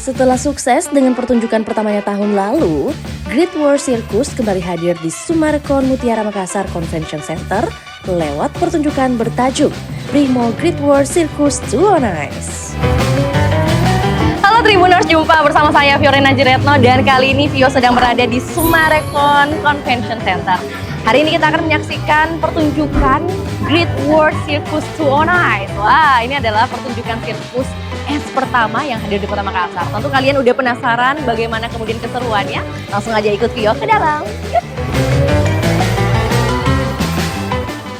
Setelah sukses dengan pertunjukan pertamanya tahun lalu, Great War Circus kembali hadir di Sumarekon Mutiara Makassar Convention Center lewat pertunjukan bertajuk Brimo Great War Circus 2 on Ice. Halo Tribuners, jumpa bersama saya Fiorina Jiretno dan kali ini Vio sedang berada di Sumarekon Convention Center. Hari ini kita akan menyaksikan pertunjukan Great War Circus 2 on Ice. Wah, ini adalah pertunjukan sirkus es pertama yang hadir di Kota Makassar. Tentu kalian udah penasaran bagaimana kemudian keseruannya? Langsung aja ikut Vio ke dalam. Yuk.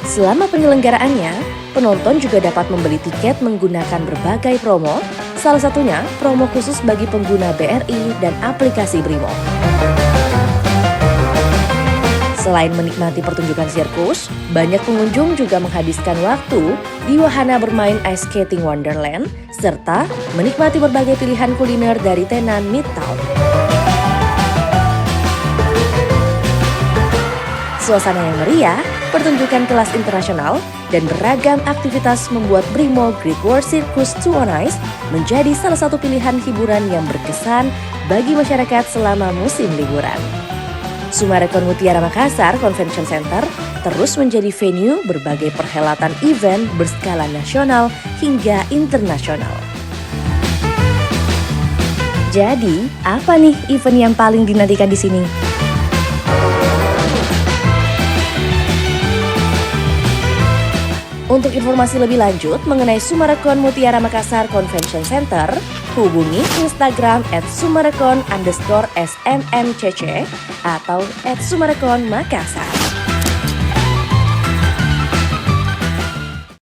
Selama penyelenggaraannya, penonton juga dapat membeli tiket menggunakan berbagai promo, salah satunya promo khusus bagi pengguna BRI dan aplikasi Brimo. Selain menikmati pertunjukan sirkus, banyak pengunjung juga menghabiskan waktu di wahana bermain Ice Skating Wonderland, serta menikmati berbagai pilihan kuliner dari tenan Midtown. Suasana yang meriah, pertunjukan kelas internasional, dan beragam aktivitas membuat Brimo Great War Circus 2 on Ice menjadi salah satu pilihan hiburan yang berkesan bagi masyarakat selama musim liburan. Sumarekon Mutiara Makassar Convention Center terus menjadi venue berbagai perhelatan event berskala nasional hingga internasional. Jadi, apa nih event yang paling dinantikan di sini? Untuk informasi lebih lanjut mengenai Sumarekon Mutiara Makassar Convention Center, hubungi Instagram @sumarekon_smmcc atau @sumarekon Makassar.